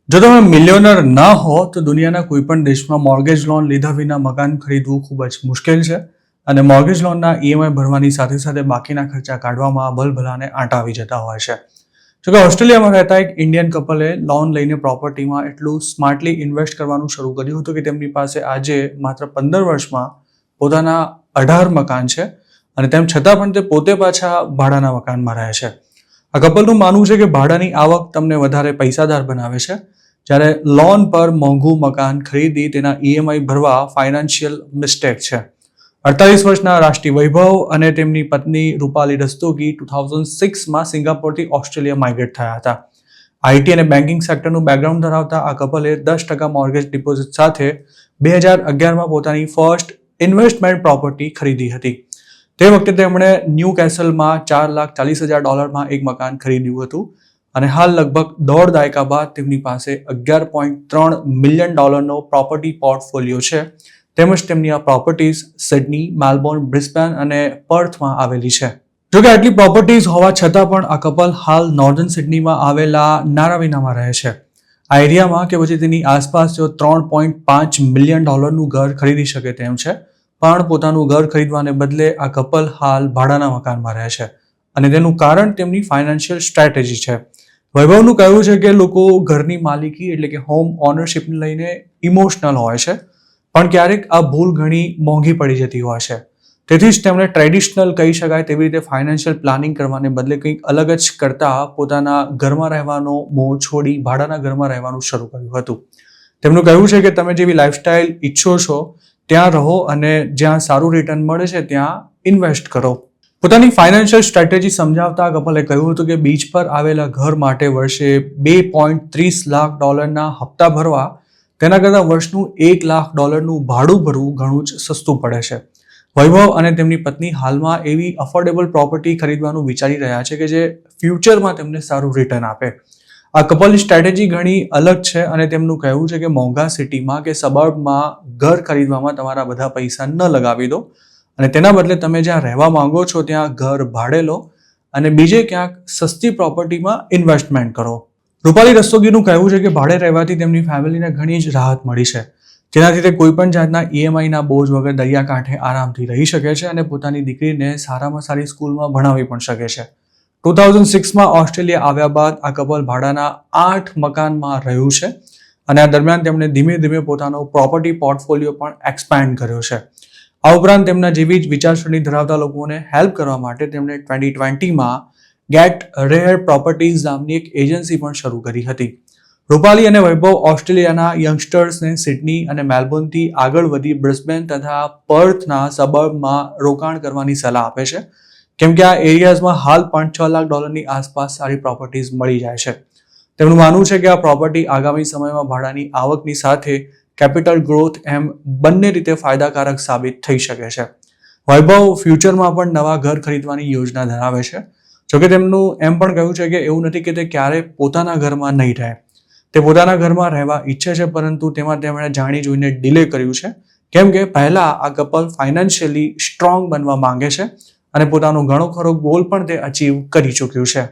જો તમે મિલિયોનર ના હો તો દુનિયાના કોઈ પણ દેશમાં મોર્ગેજ લોન લીધા વિના મકાન ખરીદવું ખૂબ જ મુશ્કેલ છે અને મોર્ગેજ લોનના ઈએમઆઈ ભરવાની સાથે સાથે બાકીના ખર્ચા કાઢવામાં ભલભલાને આંટા આવી જતા હોય છે. જોકે ઓસ્ટ્રેલિયામાં રહેતા એક ઇન્ડિયન કપલે લોન લઈને પ્રોપર્ટીમાં એટલું સ્માર્ટલી ઇન્વેસ્ટ કરવાનું શરૂ કર્યું હતું કે તેમની પાસે આજે માત્ર 15 વર્ષમાં પોતાના 18 મકાન છે અને તેમ છતાં પણ તે પોતે પાછા ભાડાના મકાનમાં રહે છે. આ કપલનું માનવું છે કે ભાડાની આવક તમને વધારે પૈસાદાર બનાવે છે, જ્યારે લોન પર મોંઘું મકાન ખરીદી તેના ઈએમઆઈ ભરવા ફાઇનાન્શિયલ મિસ્ટેક છે. 48 વર્ષના રાષ્ટ્રીય વૈભવ અને તેમની પત્ની રૂપાલી રસ્તોગી 2006માં સિંગાપોરથી ઓસ્ટ્રેલિયા માઇગ્રેટ થયા હતા. આઈટી અને બેન્કિંગ સેક્ટરનું બેકગ્રાઉન્ડ ધરાવતા આ કપલે 10% મોર્ગેજ ડિપોઝિટ સાથે 2011માં પોતાની ફર્સ્ટ ઇન્વેસ્ટમેન્ટ પ્રોપર્ટી ખરીદી હતી. તે વખતે તેમણે ન્યૂ કેસલમાં $4,40,000 એક મકાન ખરીદ્યું હતું અને હાલ લગભગ દોઢ દાયકા બાદ તેમની પાસે $11.3 મિલિયન પ્રોપર્ટી પોર્ટફોલિયો છે. તેમજ તેમની આ પ્રોપર્ટીઝ સિડની, મેલબોર્ન, બ્રિસ્બેન અને પર્થમાં આવેલી છે. જોકે આટલી પ્રોપર્ટીઝ હોવા છતાં પણ આ કપલ હાલ નોર્ધન સિડનીમાં આવેલા નારાવિનામાં રહે છે. આ એરિયામાં કે પછી તેની આસપાસ જો $3.5 મિલિયન ઘર ખરીદી શકે તેમ છે, પણ પોતાનું ઘર ખરીદવાને બદલે આ કપલ હાલ ભાડાના મકાનમાં રહે છે અને તેનું કારણ તેમની ફાઇનાન્શિયલ સ્ટ્રેટેજી છે. વૈભવનું કહેવું છે કે લોકો ઘરની માલિકી એટલે કે હોમ ઓનરશિપને લઈને ઇમોશનલ હોય છે, પણ ક્યારેક આ ભૂલ ઘણી મોંઘી પડી જતી હોય છે. તેથી જ તેમણે ટ્રેડિશનલ કહી શકાય તેવી રીતે ફાઇનાન્શિયલ પ્લાનિંગ કરવાને બદલે કંઈક અલગ જ કરતા પોતાના ઘરમાં રહેવાનો મોહ છોડી ભાડાના ઘરમાં રહેવાનું શરૂ કર્યું હતું. તેમનું કહેવું છે કે તમે જેવી લાઇફસ્ટાઇલ ઈચ્છો છો ત્યાં રહો અને જ્યાં સારું રિટર્ન મળે છે ત્યાં ઇન્વેસ્ટ કરો. પોતાની ફાઇનાન્શિયલ સ્ટ્રેટેજી સમજાવતા કપલે કહ્યું હતું કે બીચ પર આવેલા ઘર માટે વર્ષે $2.30 લાખ હપ્તા ભરવા તેના કરતાં વર્ષનું $1 લાખ ભાડું ભરવું ઘણું જ સસ્તું પડે છે. વૈભવ અને તેમની પત્ની હાલમાં એવી અફોર્ડેબલ પ્રોપર્ટી ખરીદવાનું વિચારી રહ્યા છે કે જે ફ્યુચરમાં તેમને સારું રિટર્ન આપે. આ કપલની સ્ટ્રેટેજી ઘણી અલગ છે અને તેમનું કહેવું છે કે મોંઘા સિટીમાં કે સબર્બમાં ઘર ખરીદવામાં તમારા બધા પૈસા ન લગાવી દો અને તેના બદલે તમે જ્યાં રહેવા માંગો છો ત્યાં ઘર ભાડે લો અને બીજે ક્યાંક સસ્તી પ્રોપર્ટીમાં ઇન્વેસ્ટમેન્ટ કરો. રૂપાલી રસ્તોગીનું કહેવું છે કે ભાડે રહેવાથી તેમની ફેમિલીને ઘણી જ રાહત મળી છે, જેનાથી તે કોઈ પણ જાતના ઈએમઆઈના બોજ વગર દરિયાકાંઠે આરામથી રહી શકે છે અને પોતાની દીકરીને સારામાં સારી સ્કૂલમાં ભણાવી પણ શકે છે. 2006માં ઓસ્ટ્રેલિયા આવ્યા બાદ આ કપલ ભાડાના 8 મકાનમાં રહ્યું છે અને આ દરમિયાન તેમણે ધીમે ધીમે પોતાનો પ્રોપર્ટી પોર્ટફોલિયો પણ એક્સપેન્ડ કર્યો છે. આ ઉપરાંત તેમના જેવી જ વિચારસરણી ધરાવતા લોકોને હેલ્પ કરવા માટે તેમણે 2020માં ગેટ રેર પ્રોપર્ટીઝ નામની એક એજન્સી પણ શરૂ કરી હતી. રૂપાલી અને વૈભવ ઓસ્ટ્રેલિયાના યંગસ્ટર્સને સિડની અને મેલબોર્નથી આગળ વધી બ્રિસ્બેન તથા પર્થના સબર્બમાં રોકાણ કરવાની સલાહ આપે છે, કેમ કે આ એરિયાઝમાં હાલ પણ $6 લાખની આસપાસ સારી પ્રોપર્ટીઝ મળી જાય છે. તેમનું માનવું છે કે આ પ્રોપર્ટી આગામી સમયમાં ભાડાની આવકની સાથે કેપિટલ ગ્રોથ એમ બંને રીતે ફાયદાકારક સાબિત થઈ શકે છે. વૈભવ ફ્યુચરમાં પણ નવા ઘર ખરીદવાની યોજના ધરાવે છે. જોકે તેમનું એમ પણ કહ્યું છે કે એવું નથી કે તે ક્યારેય પોતાના ઘરમાં નહીં રહે. તે પોતાના ઘરમાં રહેવા ઈચ્છે છે, પરંતુ તેમાં તેમણે જાણી જોઈને ડિલે કર્યું છે, કેમ કે પહેલા આ કપલ ફાઇનાન્શિયલી સ્ટ્રોંગ બનવા માંગે છે અને પોતાનો ઘણો ખરો ગોલ પણ તે અચીવ કરી ચૂક્યું છે.